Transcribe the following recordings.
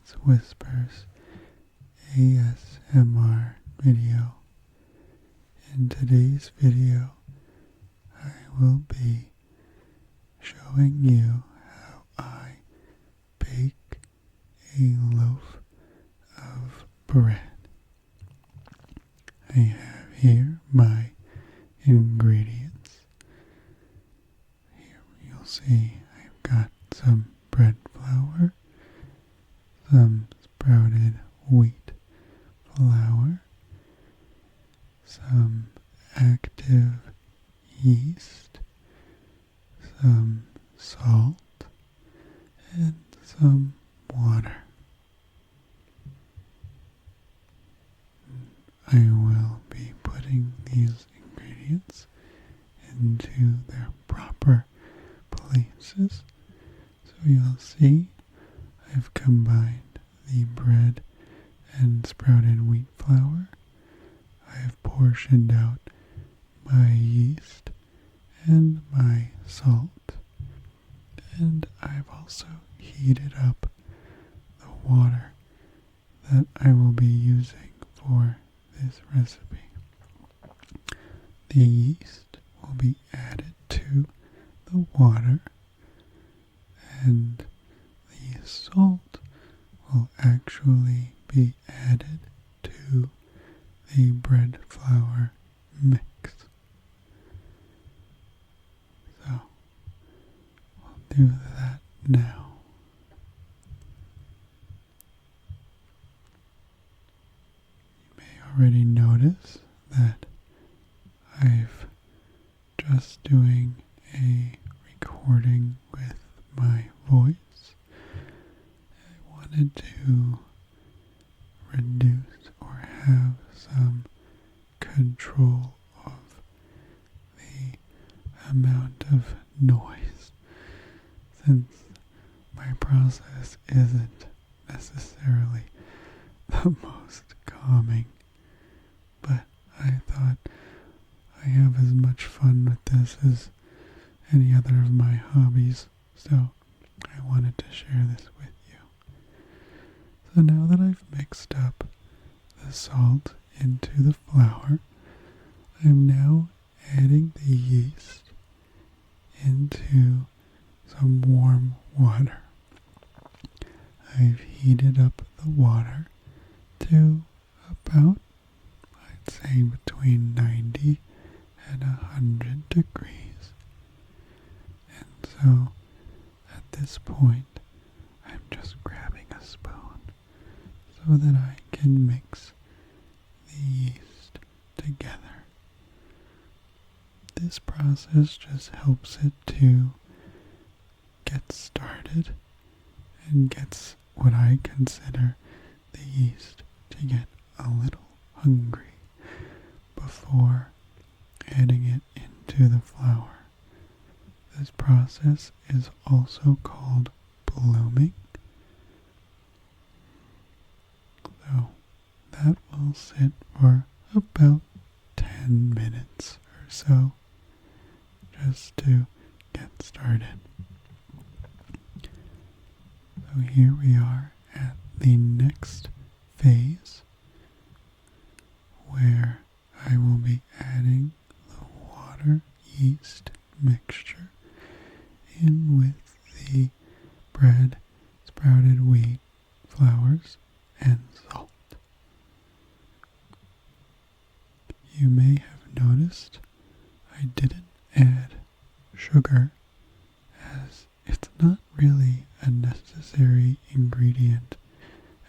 It's Whispers ASMR video. In today's video, I will be showing you how I bake a loaf of bread. I have here my ingredients. Here you'll see I've got some bread flour, some sprouted wheat flour, some active yeast, some salt, and some water. I will be putting these ingredients into their proper places. So you'll see I've combined the bread and sprouted wheat flour. I have portioned out my yeast and my salt, and I've also heated up the water that I will be using for this recipe. The yeast will be added to the water, and the salt will actually be added to the bread flour mix. So, I'll do that now. You may already notice that I've just doing a recording with my voice. I wanted to reduce or have some control of the amount of noise, since my process isn't necessarily the most calming, but I thought I have as much fun with this as any other of my hobbies, so I wanted to share this with you. So now that I've mixed up the salt into the flour, I'm now adding the yeast into some warm water. I've heated up the water to about, I'd say, between 90 and 100 degrees. And so at this point, I'm just grabbing a spoon so that I can mix the yeast together. This process just helps it to get started and gets what I consider the yeast to get a little hungry before adding it into the flour. This process is also called blooming. So that will sit for about 10 minutes or so, just to get started. So here we are at the next phase, where I will be adding the water yeast mixture in with the bread, sprouted wheat, flours, and salt. You may have noticed I didn't add sugar, as it's not really a necessary ingredient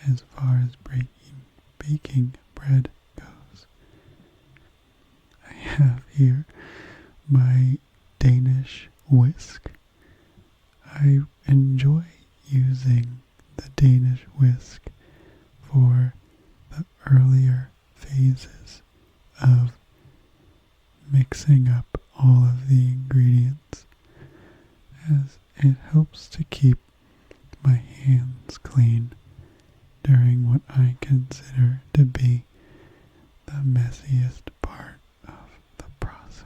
as far as baking bread goes. I have here my Danish whisk. I enjoy using the Danish whisk for the earlier phases of mixing up all of the ingredients, as it helps to keep my hands clean during what I consider to be the messiest part of the process.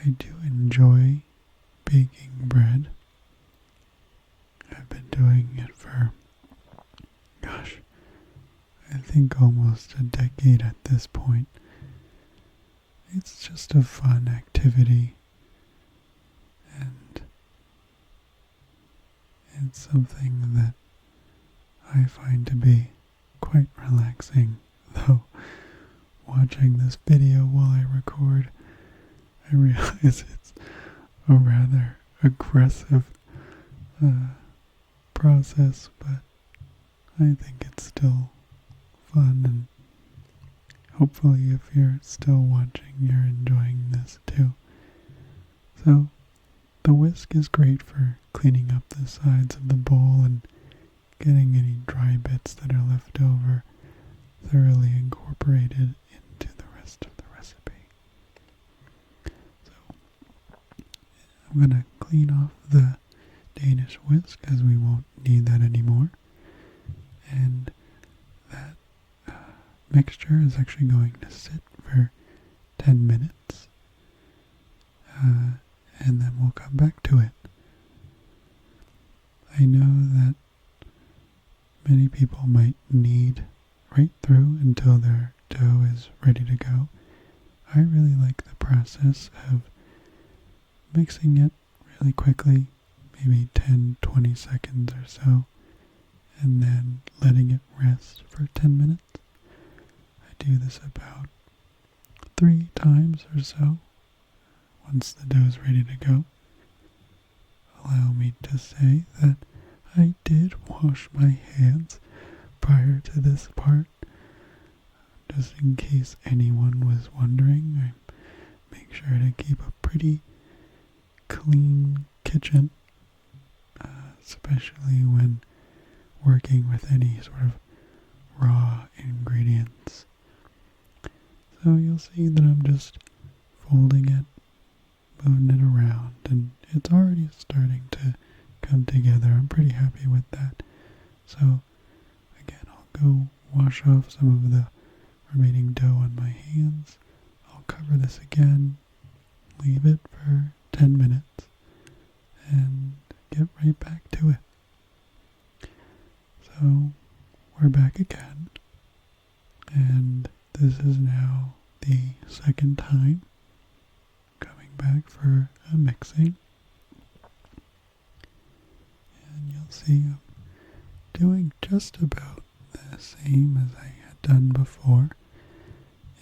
I do enjoy baking bread, think almost a decade at this point. It's just a fun activity, and it's something that I find to be quite relaxing, though watching this video while I record, I realize it's a rather aggressive process, but I think it's still fun, and hopefully if you're still watching, you're enjoying this too. So, the whisk is great for cleaning up the sides of the bowl and getting any dry bits that are left over thoroughly incorporated into the rest of the recipe. So, I'm going to clean off the Danish whisk as we won't need that anymore. And that mixture is actually going to sit for 10 minutes. And then we'll come back to it. I know that many people might knead right through until their dough is ready to go. I really like the process of mixing it really quickly, maybe 10-20 seconds or so, and then letting it rest for 10 minutes. I do this about 3 times or so. Once the dough is ready to go, allow me to say that I did wash my hands prior to this part, just in case anyone was wondering. I make sure to keep a pretty clean kitchen, especially when working with any sort of raw ingredients. So you'll see that I'm just folding it, moving it around, and it's already starting to come together. I'm pretty happy with that. So again, I'll go wash off some of the remaining dough on my hands. I'll cover this again, leave it for 10 minutes, and get right back to it. So we're back again, and this is now the second time coming back for a mixing. And you'll see I'm doing just about the same as I had done before,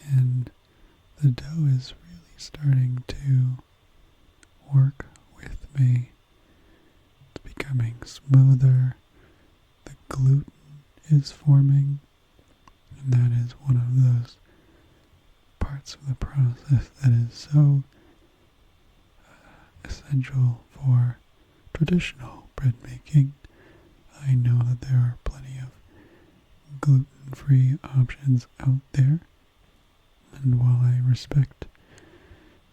and the dough is really starting to work with me. It's becoming smoother, the gluten is forming, and that is one of those parts of the process that is so essential for traditional bread making. I know that there are plenty of gluten-free options out there, and while I respect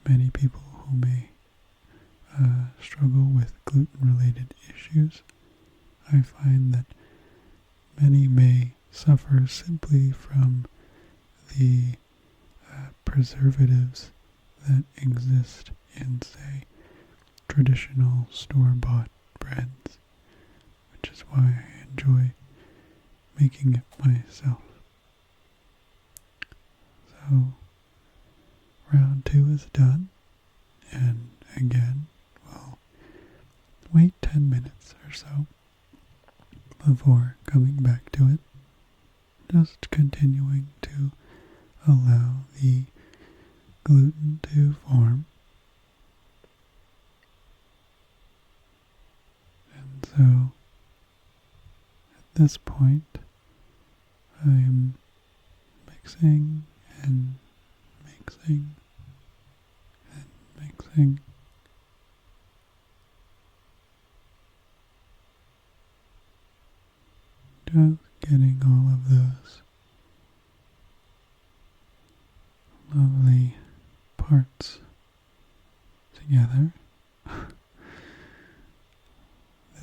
many people who may struggle with gluten-related issues, I find that many may suffer simply from the preservatives that exist in, say, traditional store-bought breads, which is why I enjoy making it myself. So, round 2 is done, and again, we'll wait 10 minutes or so before coming back to it, just continuing to allow the gluten to form. And so, at this point, I'm mixing and mixing and mixing. Just getting all of those lovely parts together.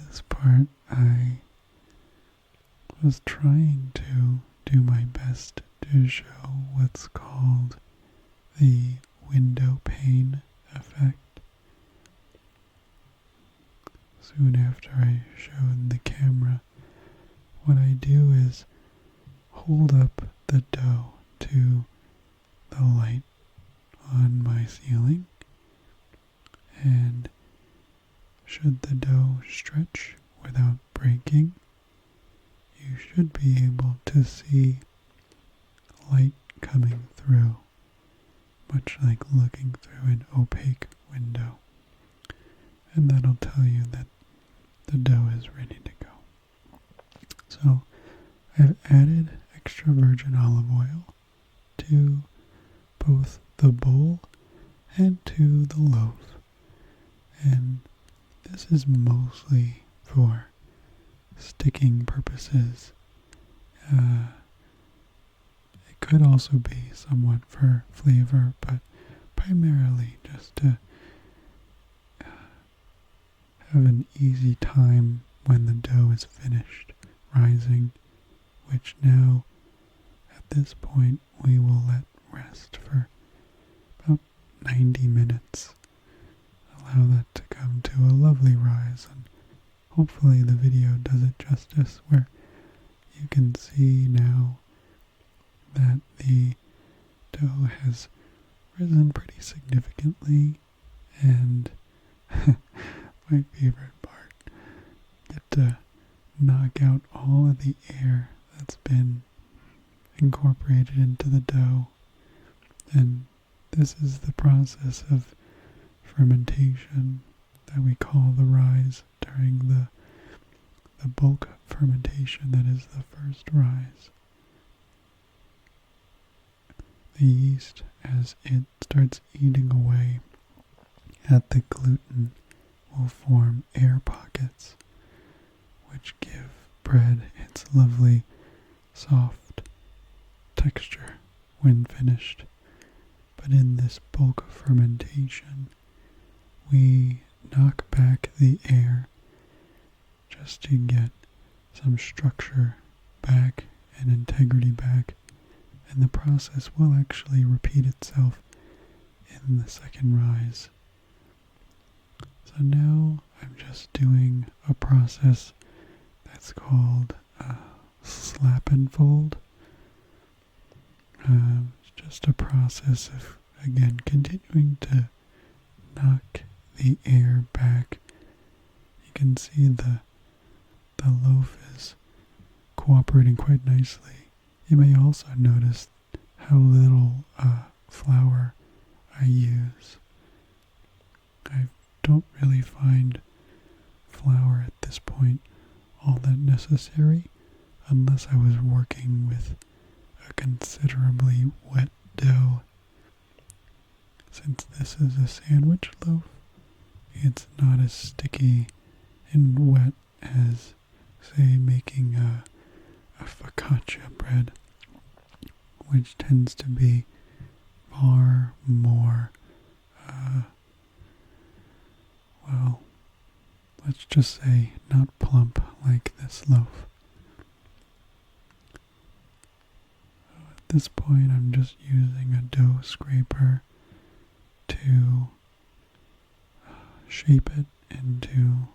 This part I was trying to do my best to show what's called the window pane effect. Soon after I showed the camera, what I do is hold up the dough to the light on my ceiling, and should the dough stretch without breaking, you should be able to see light coming through, much like looking through an opaque window. And that'll tell you that the dough is ready to go. So I've added extra virgin olive oil to both the bowl and to the loaf. And this is mostly for sticking purposes. It could also be somewhat for flavor, but primarily just to have an easy time when the dough is finished rising, which now at this point we will let rest for about 90 minutes. Allow that to come to a lovely rise, and hopefully the video does it justice, where you can see now that the dough has risen pretty significantly, and my favorite part, get to knock out all of the air that's been incorporated into the dough. And this is the process of fermentation that we call the rise during the bulk fermentation that is the first rise. The yeast, as it starts eating away at the gluten, will form air pockets, which give bread its lovely soft texture when finished. But in this bulk fermentation, we knock back the air just to get some structure back and integrity back, and the process will actually repeat itself in the second rise. So now I'm just doing a process that's called slap and fold. It's just a process of, again, continuing to knock the air back. You can see the loaf is cooperating quite nicely. You may also notice how little flour I use. I don't really find flour at this point all that necessary unless I was working with a considerably wet dough. Since this is a sandwich loaf, it's not as sticky and wet as, say, making a focaccia bread, which tends to be far more, well, let's just say not plump like this loaf. At this point, I'm just using a dough scraper to shape it into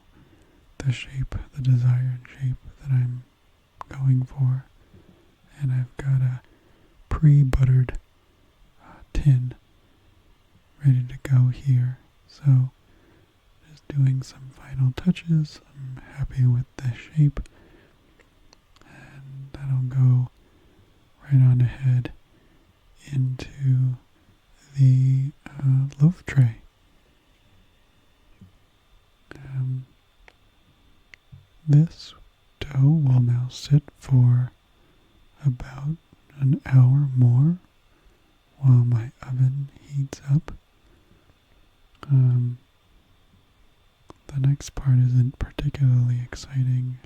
the desired shape that I'm going for. And I've got a pre-buttered tin ready to go here. So just doing some final touches. I'm happy with the shape, and that'll go right on ahead into the loaf tray. This dough will now sit for about an hour more while my oven heats up. The next part isn't particularly exciting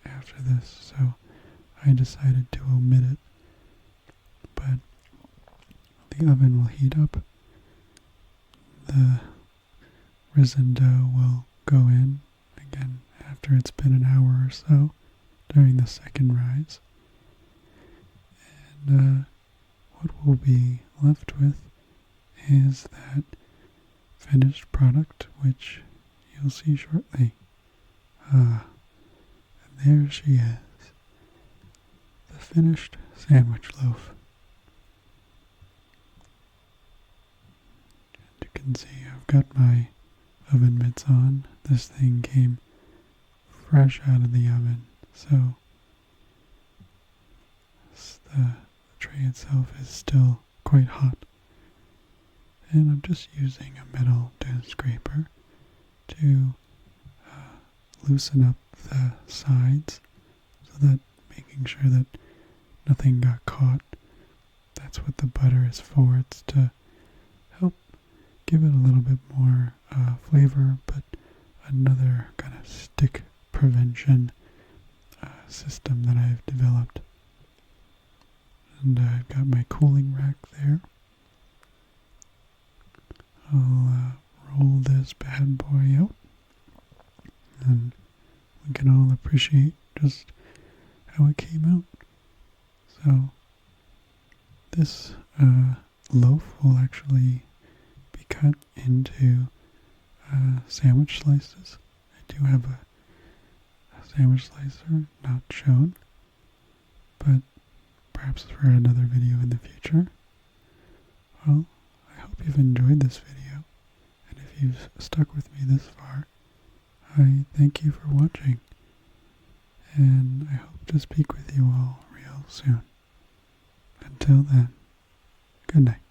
after this, so I decided to omit it. But the oven will heat up. The risen dough will go in again after it's been an hour or so during the second rise. And what we'll be left with is that finished product, which you'll see shortly. And there she is. The finished sandwich loaf. And you can see I've got my oven mitts on. This thing came fresh out of the oven, so the tray itself is still quite hot. And I'm just using a metal dough scraper to loosen up the sides so that making sure that nothing got caught. That's what the butter is for. It's to help give it a little bit more flavor, but another kind of stick prevention system that I've developed. And I've got my cooling rack there. I'll roll this bad boy out, and we can all appreciate just how it came out. So this loaf will actually be cut into sandwich slices. I do have a sandwich slicer not shown, but perhaps for another video in the future. Well, I hope you've enjoyed this video, and if you've stuck with me this far, I thank you for watching, and I hope to speak with you all real soon. Until then, good night.